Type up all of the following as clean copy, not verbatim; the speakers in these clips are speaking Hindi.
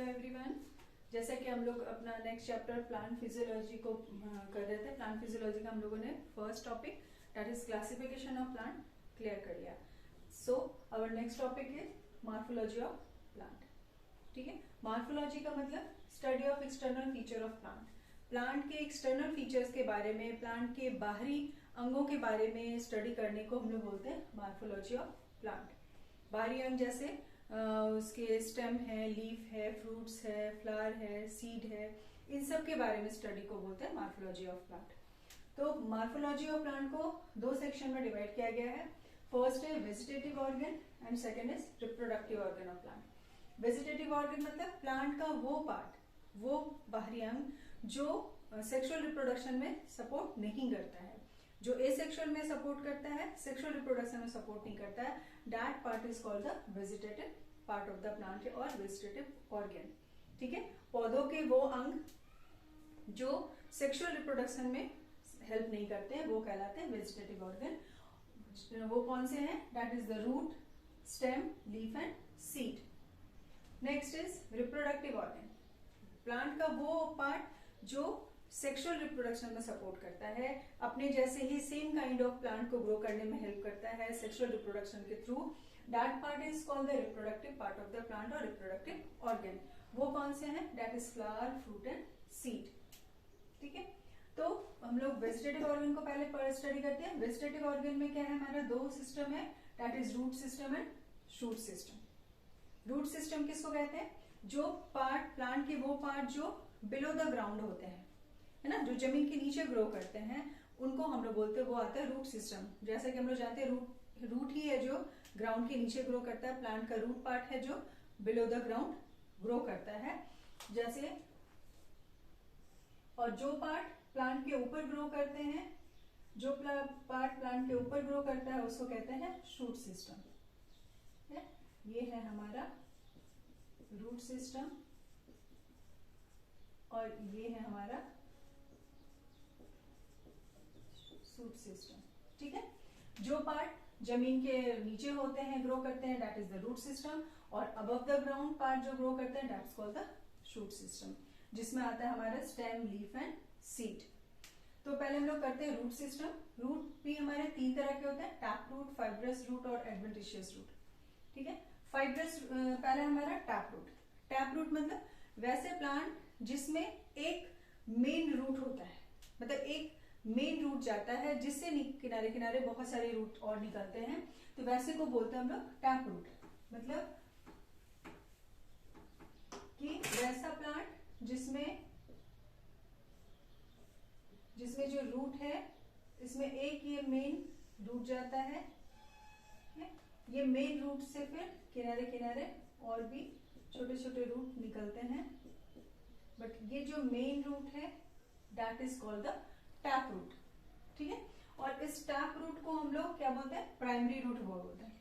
Hello everyone. जैसा कि हम लोग अपना नेक्स्ट चैप्टर प्लांट फिजियोलॉजी को कर रहे थे, प्लांट फिजियोलॉजी का हम लोगों ने first topic that is classification of plant clear कर लिया। So our next topic is morphology of plant. ठीक है, मॉर्फोलॉजी का मतलब study of external feature of plant. Plant के एक्सटर्नल फीचर्स के बारे में, प्लांट के बाहरी अंगों के बारे में स्टडी करने को हम लोग बोलते हैं मॉर्फोलॉजी ऑफ प्लांट। बाहरी अंग जैसे उसके स्टेम है, लीफ है, फ्रूट्स है, फ्लावर है, सीड है, इन सब के बारे में स्टडी को बोलते हैं मॉर्फोलॉजी ऑफ प्लांट। तो मॉर्फोलॉजी ऑफ प्लांट को दो सेक्शन में डिवाइड किया गया है। फर्स्ट है vegetative organ and second is reproductive organ of plant. Vegetative organ मतलब प्लांट का वो पार्ट, वो बाहरी अंग जो सेक्सुअल रिप्रोडक्शन में सपोर्ट नहीं करता है, जो एसेक्सुअल में सपोर्ट करता है, सेक्सुअल रिप्रोडक्शन में सपोर्ट नहीं करता है, that part is called the vegetative part of the plant और वेजिटेटिव ऑर्गन। ठीक है, पौधों के वो अंग जो सेक्सुअल रिप्रोडक्शन में हेल्प नहीं करते हैं वो कहलाते हैं वेजिटेटिव ऑर्गन। वो कौन से हैं? That is the root, stem, leaf and seed. Next is reproductive organ. Plant का वो पार्ट जो सेक्सुअल रिप्रोडक्शन में सपोर्ट करता है, अपने जैसे ही सेम काइंड ऑफ प्लांट को ग्रो करने में हेल्प करता है सेक्सुअल रिप्रोडक्शन के through, that part is called the reproductive part of the plant और रिप्रोडक्टिव ऑर्गन। वो कौन से हैं? That is flower, fruit and seed. ठीक है, तो हम लोग वेजिटेटिव ऑर्गन को पहले स्टडी करते हैं। वेजिटेटिव ऑर्गन में क्या है? हमारा दो सिस्टम है, that is root system and shoot system. Root system किसको कहते हैं? जो पार्ट, प्लांट के वो पार्ट जो बिलो द ग्राउंड होते हैं, है ना, जो जमीन के नीचे ग्रो करते हैं, उनको हम लोग बोलते हैं, वो आता है रूट सिस्टम। जैसे कि हम लोग जानते हैं रूट ही है जो ग्राउंड के नीचे ग्रो करता है, प्लांट का रूट पार्ट है जो बिलो द ग्राउंड ग्रो करता है। जैसे, और जो पार्ट प्लांट के ऊपर ग्रो करते हैं, जो पार्ट प्लांट के ऊपर ग्रो करता है उसको कहते हैं शूट सिस्टम। ये है हमारा रूट सिस्टम और ये है हमारा शूट सिस्टम। ठीक है, जो पार्ट जमीन के नीचे होते हैं, ग्रो करते हैं, that is the root system, और अबव द ग्राउंड पार्ट जो ग्रो करते हैं that's called the shoot system, जिसमें आता है हमारा स्टेम, लीफ एंड सीड। तो पहले हम लोग करते हैं रूट सिस्टम। रूट भी हमारे तीन तरह के होते हैं, टैप रूट, फाइब्रस रूट और एडवेंटिशियस रूट। ठीक है, फाइब्रस पहले हमारा टैप रूट। टैप रूट मतलब वैसे प्लांट जिसमें एक मेन रूट होता है, मतलब एक मेन रूट जाता है जिससे किनारे किनारे बहुत सारे रूट और निकलते हैं, तो वैसे को बोलते हैं हम लोग टैप रूट। मतलब कि वैसा प्लांट जिसमें जो रूट है, इसमें एक ये मेन रूट जाता है, ये मेन रूट से फिर किनारे किनारे और भी छोटे छोटे रूट निकलते हैं, बट ये जो मेन रूट है that is called the tap root. ठीक है, और इस टैप रूट को हम लोग क्या बोलते हैं? प्राइमरी रूट बोलते हैं।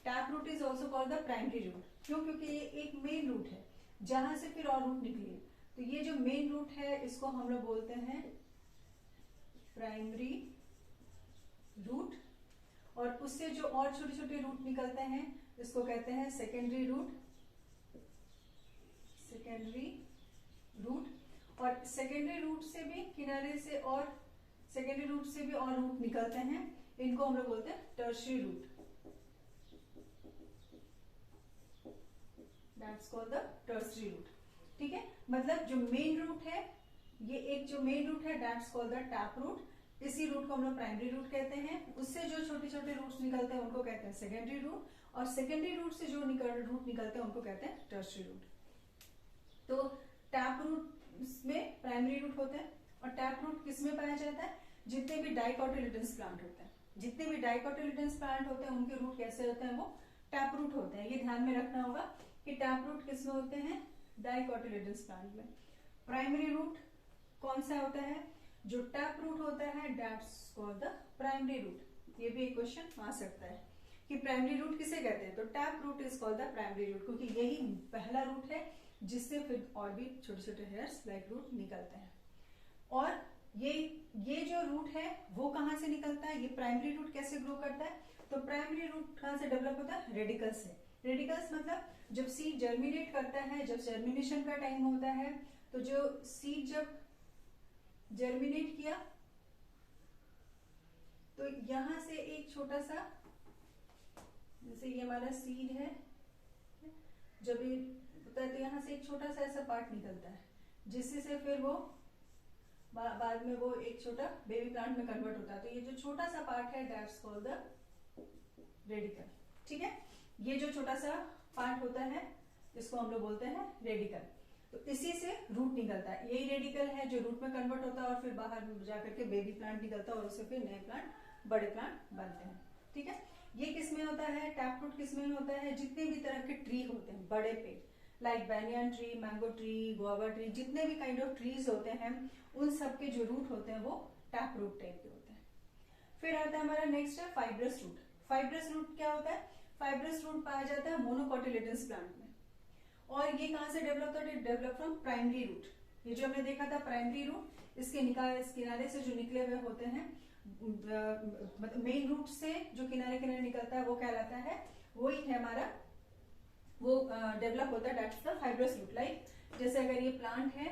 Tap root is also called the primary root. क्यों? क्योंकि ये एक मेन रूट है जहां से फिर और रूट निकली है, तो ये जो मेन रूट है इसको हम लोग बोलते हैं प्राइमरी रूट, और उससे जो और छोटे छोटे रूट निकलते हैं इसको कहते हैं सेकेंडरी रूट। सेकेंडरी रूट, और सेकेंडरी रूट से भी किनारे से और सेकेंडरी रूट से भी और रूट निकलते हैं, इनको हम लोग बोलते हैं tertiary root. That's called the tertiary root. ठीक है, मतलब जो मेन रूट है, ये एक जो मेन रूट है that's called the tap root. इसी रूट को हम लोग प्राइमरी रूट कहते हैं। उससे जो छोटे छोटे रूट्स निकलते हैं उनको कहते हैं सेकेंडरी रूट, और सेकेंडरी रूट से जो रूट निकलते हैं उनको कहते हैं टर्शियरी रूट। तो टैप रूट में प्राइमरी रूट होते हैं, और टैप रूट किसमें पाया जाता है? जितने भी डाइकोटिलेडन्स प्लांट होते हैं, जितने भी डाइकोटिलेडन्स प्लांट होते हैं उनके रूट कैसे होते हैं? वो टैप रूट होते हैं। ये ध्यान में रखना होगा कि टैप रूट किसमें होते हैं? डाइकोटिलेडन्स प्लांट में। प्राइमरी रूट कौन सा होता है? जो टैप रूट होता है that's called the primary root. ये भी एक क्वेश्चन आ सकता है कि प्राइमरी रूट किसे कहते हैं? तो tap root is called the primary root, क्योंकि यही पहला रूट है जिससे फिर और भी छोटे छोटे हेयर्स लाइक रूट निकलते हैं। और ये जो रूट है वो कहां से निकलता है? ये प्राइमरी रूट कैसे ग्रो करता है? तो प्राइमरी रूट कहां से डेवलप होता है? रेडिकल से। रेडिकल्स मतलब जब सीड जर्मिनेट करता है, जब जर्मिनेशन का टाइम होता है, तो जो सीड जब जर्मिनेट किया तो यहां से एक छोटा सा, जैसे ये हमारा सीड है, जब ये होता है तो यहाँ से एक छोटा सा ऐसा पार्ट निकलता है, जिससे से फिर वो बाद में वो एक छोटा बेबी प्लांट में कन्वर्ट होता है। तो ये जो छोटा सा पार्ट है दैट्स कॉल्ड द रेडिकल। ठीक है, ये जो छोटा सा पार्ट होता है इसको हम लोग बोलते हैं रेडिकल। तो इसी से रूट निकलता है, यही रेडिकल है जो रूट में कन्वर्ट होता है और फिर बाहर जाकर के बेबी प्लांट निकलता है और उससे फिर नए प्लांट, बड़े प्लांट बनते हैं। ठीक है, ये किसमें होता है, टैप रूट किसमें होता है, जितने भी तरह के ट्री होते हैं, बड़े पेड़ like banyan tree, mango tree, guava tree, जितने भी काइंड ऑफ ट्रीज होते हैं उन सब के जो रूट होते हैं वो टैप रूट टाइप के होते हैं। फिर आता है हमारा नेक्स्ट है फाइब्रस रूट। फाइब्रस रूट क्या होता है, फाइब्रस रूट पाया जाता है मोनोकोटिलेडन्स प्लांट में। और ये कहां से डेवलप होता है, डेवलप फ्रॉम प्राइमरी रूट। ये जो हमने देखा था प्राइमरी रूट, इसके किनारे से जो निकले हुए होते हैं, मतलब मेन रूट से जो किनारे किनारे निकलता है वो कहलाता है, वही है हमारा, वो डेवलप होता है, that's the fibrous root. Like जैसे अगर ये प्लांट है,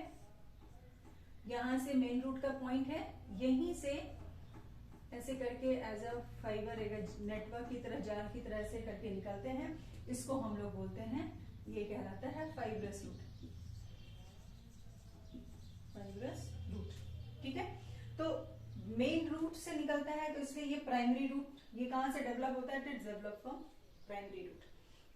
यहां से मेन रूट का पॉइंट है, यहीं से ऐसे करके एज अ फाइबर नेटवर्क की तरह, जाल की तरह ऐसे करके निकलते हैं, इसको हम लोग बोलते हैं, ये कहलाता है फाइब्रस रूट। फाइब्रस रूट, ठीक है। तो मेन रूट से निकलता है तो इसलिए ये प्राइमरी रूट। ये कहां से डेवलप होता है, it develop from primary root.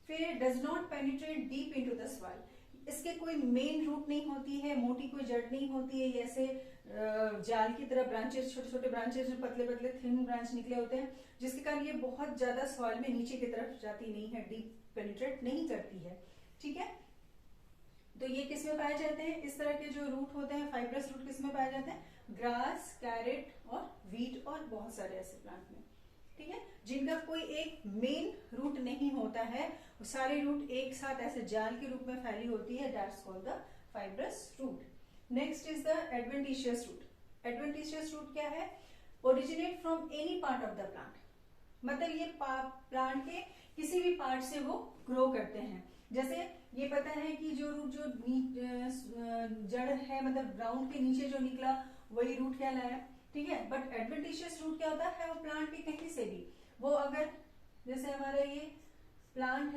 फिर does not penetrate deep into the soil. इसके कोई मेन रूट नहीं होती है, मोटी कोई जड़ नहीं होती है, ऐसे जाल की तरह ब्रांचेस, छोटे छोटे ब्रांचेस, पतले पतले थिन ब्रांच निकले होते हैं, जिसके कारण ये बहुत ज्यादा सॉइल में नीचे की तरफ जाती नहीं है, डीप पेनिट्रेट नहीं करती है। ठीक है, तो ये किस में पाए जाते हैं, इस तरह के जो रूट होते हैं फाइब्रस रूट किस में पाए जाते हैं, ग्रास, कैरेट और वीट और बहुत सारे ऐसे प्लांट में। ठीक है, जिनका कोई एक मेन रूट नहीं होता है, सारे रूट एक साथ ऐसे जाल के रूप में फैली होती है, that's called the fibrous root. Next is the adventitious root. Adventitious root क्या है, originate from any part of the plant. मतलब ये प्लांट के किसी भी पार्ट से वो ग्रो करते हैं। जैसे ये पता है कि जो रूट जो जड़ है, मतलब ग्राउंड के नीचे जो निकला वही रूट कहलाया। ठीक है, बट एडवेंटिशियस रूट क्या होता है, वो प्लांट के कहीं से भी, वो अगर जैसे हमारा ये प्लांट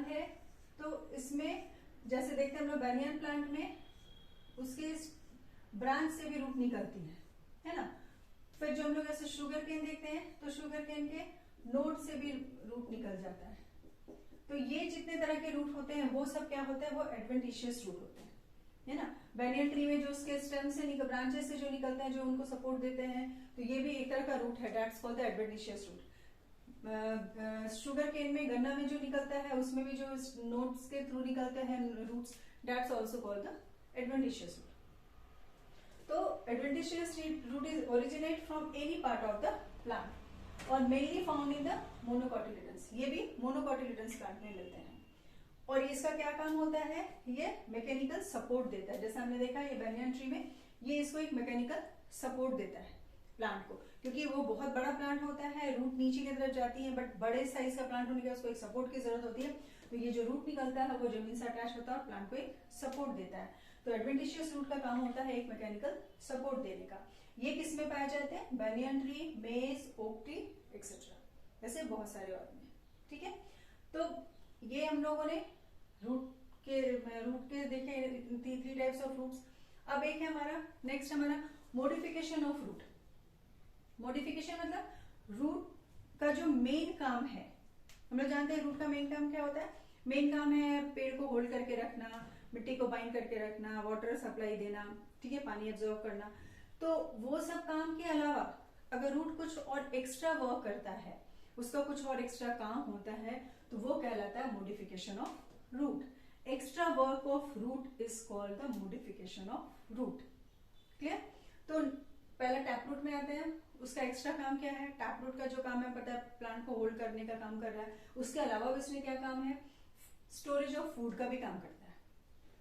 है तो इसमें जैसे देखते हैं हम लोग बैनियन प्लांट में, उसके ब्रांच से भी रूट निकलती है ना। फिर जो हम लोग ऐसे शुगर केन देखते हैं तो शुगर केन के नोड से भी रूट निकल जाता है। तो ये जितने तरह के रूट होते हैं वो सब क्या होते हैं, वो एडवेंटिशियस रूट होते हैं, है ना। बैनियन ट्री में जो उसके स्टेम से ब्रांचेस से जो निकलते हैं, जो उनको सपोर्ट देते हैं, तो ये भी एक तरह का रूट है, that's called the adventitious root. Sugar cane में, गन्ना में जो निकलता है उसमें भी जो नोड्स के थ्रू निकलते हैं roots, that's also called the adventitious root. तो adventitious root is originate from any part of the plant और mainly found in the monocotyledons. ये भी मोनोकोटिलेडन्स प्लांट में मिलते हैं। और इसका क्या काम होता है, ये मैकेनिकल सपोर्ट देता है। जैसे हमने देखा ये बैनियन ट्री में, ये इसको एक मैकेनिकल सपोर्ट देता है प्लांट को, क्योंकि वो बहुत बड़ा प्लांट होता है, रूट नीचे की तरफ जाती है, बट बड़े साइज का प्लांट होने के उसको एक सपोर्ट की जरूरत होती है। तो ये जो रूट निकलता है वो जमीन से अटैच होता है और प्लांट को एक सपोर्ट देता है। तो एडवेंटिशियस रूट का काम होता है एक मैकेनिकल सपोर्ट देने का। ये किस में पाए जाते हैं, बैनियन ट्री, मेज, ओक ट्री एक्सेट्रा, ऐसे बहुत सारे और में। ठीक है, तो ये हम लोगों ने रूट के देखे 3 टाइप्स ऑफ रूट्स। अब एक है हमारा नेक्स्ट हमारा मॉडिफिकेशन ऑफ रूट। मॉडिफिकेशन मतलब रूट का जो मेन काम है, हम लोग जानते हैं रूट का मेन काम क्या होता है। मेन काम है पेड़ को होल्ड करके रखना, मिट्टी को बाइंड करके रखना, वाटर सप्लाई देना, ठीक है, पानी एब्जॉर्व करना। तो वो सब काम के अलावा अगर रूट कुछ और एक्स्ट्रा वर्क करता है, उसका कुछ और एक्स्ट्रा काम होता है, तो वो कहलाता है modification of root. Extra work of root is called the modification of root. Clear. तो पहले टैप रूट में आते हैं, उसका एक्स्ट्रा काम क्या है। टैप रूट का जो काम है पता है, प्लांट को होल्ड करने का काम कर रहा है। उसके अलावा उसमें क्या काम है, स्टोरेज ऑफ फूड का भी काम करता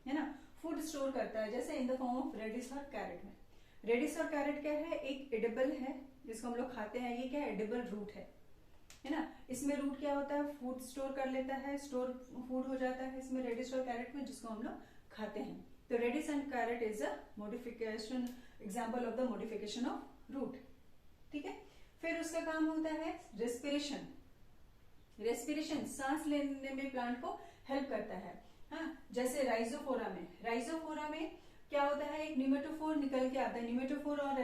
है ना। फूड स्टोर करता है, जैसे in the form of radish और कैरेट में। रेडिस और कैरेट क्या है, एक एडिबल है जिसको हम लोग खाते हैं, ये क्या है, एडिबल रूट है है ना। इसमें रूट क्या होता है, फूड स्टोर कर लेता है, स्टोर फूड हो जाता है इसमें रेडिश और कैरेट में, जिसको हम लोग खाते हैं। तो radish and carrot is a modification, example of the modification of root. ठीक है, फिर उसका काम होता है रेस्पिरेशन। रेस्पिरेशन सांस लेने में प्लांट को हेल्प करता है। हाँ, जैसे राइजोफोरा में क्या होता है, एक न्यूमेटोफोर निकल के आता है, न्यूमेटोफोर और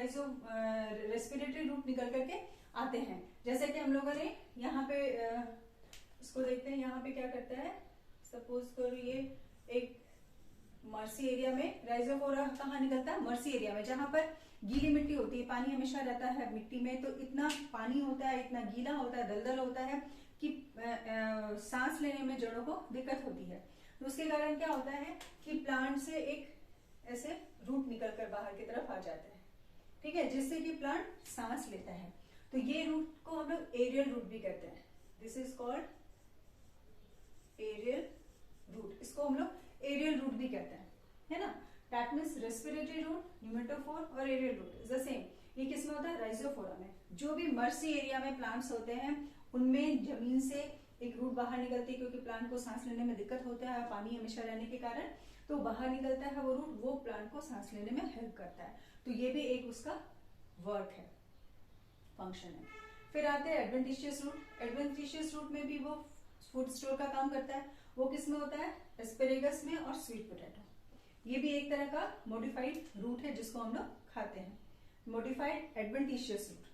रेस्पिरेटरी रूट निकल करके आते हैं। जैसे कि हम लोगों ने यहाँ पे इसको देखते हैं, यहाँ पे क्या करता है, सपोज करो ये एक मर्सी एरिया में राइजोफोरा कहाँ निकलता है, मर्सी एरिया में, जहां पर गीली मिट्टी होती है, पानी हमेशा रहता है मिट्टी में, तो इतना पानी होता है, इतना गीला होता है, दलदल होता है कि सांस लेने में जड़ों को दिक्कत होती है। तो उसके कारण क्या होता है कि प्लांट से एक ऐसे रूट निकल कर बाहर की तरफ आ जाते हैं, ठीक है, जिससे कि प्लांट सांस लेता है। तो ये रूट को हम लोग एरियल रूट भी कहते हैं, this is called aerial root, इसको हम लोग एरियल रूट भी कहते हैं, है ना। That means respiratory root, pneumatophore और aerial root is the same. ये किसमें होता है, राइजोफोरा में। जो भी मर्सी एरिया में प्लांट्स होते हैं उनमें जमीन से एक रूट बाहर निकलती है, क्योंकि प्लांट को सांस लेने में दिक्कत होता है पानी हमेशा रहने के कारण, तो बाहर निकलता है वो रूट, वो प्लांट को सांस लेने में हेल्प करता है। तो ये भी एक उसका वर्क है, फंक्शन है। फिर आते हैं एडवेंटिशियस रूट। एडवेंटिशियस रूट में भी वो फूड स्टोर का काम करता है। वो किसमें होता है, एस्पेरेगस में और स्वीट पोटैटो। ये भी एक तरह का मॉडिफाइड रूट है जिसको हम लोग खाते हैं, मॉडिफाइड एडवेंटिशियस रूट।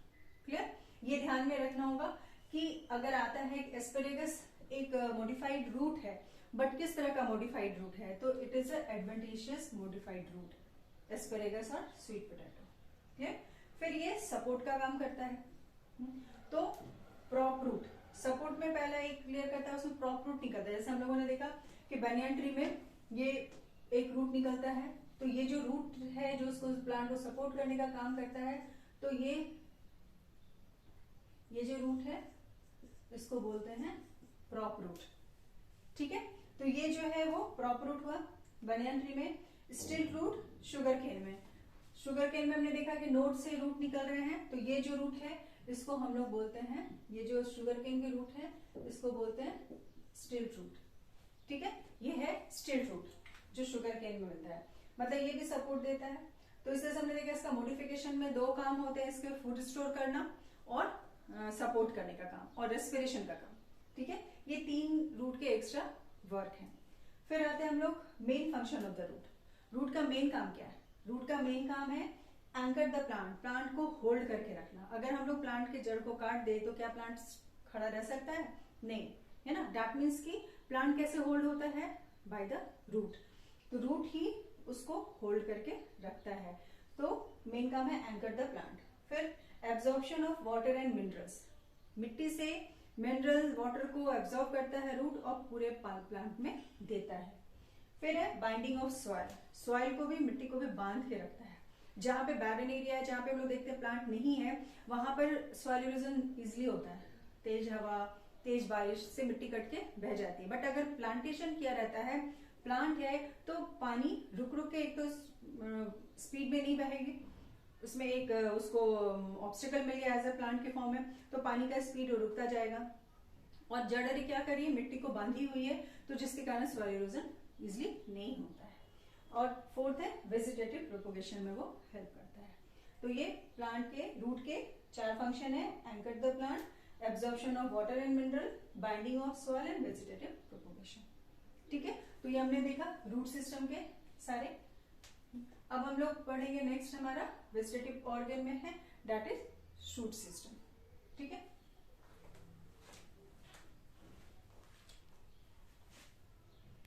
क्लियर, ये ध्यान में रखना होगा कि अगर आता है एस्पेरेगस एक मॉडिफाइड रूट है, बट किस तरह का मॉडिफाइड रूट है, तो it is adventitious modified root, asparagus और स्वीट पोटैटो। क्लियर, फिर ये सपोर्ट का काम करता है। तो प्रॉप रूट, सपोर्ट में पहला एक क्लियर करता है, उसमें प्रॉप रूट निकलता है। जैसे हम लोगों ने देखा कि बनियान ट्री में ये एक रूट निकलता है, तो ये जो रूट है जो उसको प्लांट को सपोर्ट करने का काम करता है, तो ये जो रूट है इसको बोलते हैं प्रॉप रूट। ठीक है, तो ये जो है वो प्रॉप रूट हुआ बनियान ट्री में। स्टिल रूट शुगर केन में, शुगर केन में हमने देखा कि नोड से रूट निकल रहे हैं, तो ये जो रूट है इसको हम लोग बोलते हैं, ये जो शुगर केन के रूट है इसको बोलते हैं स्टिल रूट। ठीक है, ये है स्टिल रूट जो शुगर केन में मिलता है, मतलब ये भी सपोर्ट देता है। तो इस तरह से हमने देखा इसका मॉडिफिकेशन में दो काम होते हैं, इसके फूड स्टोर करना और सपोर्ट करने का काम और रेस्पिरेशन का काम। ठीक है, ये तीन रूट के एक्स्ट्रा वर्क हैं। फिर आते हैं हम लोग main function of the root. Root का मेन काम क्या है, रूट का मेन काम है एंकर द प्लांट, प्लांट को होल्ड करके रखना। अगर हम लोग प्लांट के जड़ को काट दे तो क्या प्लांट खड़ा रह सकता है, नहीं, है ना। दैट मीन्स कि प्लांट कैसे होल्ड होता है, बाय द रूट। तो रूट ही उसको होल्ड करके रखता है, तो मेन काम है एंकर द प्लांट। फिर absorption of water and minerals, मिट्टी से मिनरल वाटर को एब्जॉर्ब करता है रूट और पूरे प्लांट में देता है। फिर है बाइंडिंग ऑफ सॉइल, सॉइल को भी मिट्टी को भी बांध के रखता है। जहां पे बैरन एरिया है, जहां पे हम लोग देखते हैं प्लांट नहीं है, वहां पर सॉइल इरोजन इजिली होता है, तेज हवा तेज बारिश से मिट्टी कट के बह जाती है। बट अगर प्लांटेशन किया रहता है, प्लांट है, तो पानी रुक रुक के, एक तो स्पीड में नहीं बहेगी, उसमें एक उसको ऑब्स्टिकल मिल गया एज अ प्लांट के फॉर्म में, तो पानी का स्पीड रुकता जाएगा। और जड़ क्या करिए, मिट्टी को बांधी हुई है, तो जिसके कारण सॉइल इरोजन इजिली नहीं होता है। और फोर्थ है वेजिटेटिव प्रोपोगेशन में वो हेल्प करता है। तो ये प्लांट के रूट के चार फंक्शन है, anchor the plant, absorption of water and mineral, binding of soil and vegetative propagation. ठीक है, तो ये हमने देखा रूट सिस्टम के सारे। अब हम लोग पढ़ेंगे नेक्स्ट, हमारा वेजिटेटिव ऑर्गन में है, दैट इज शूट सिस्टम। ठीक है।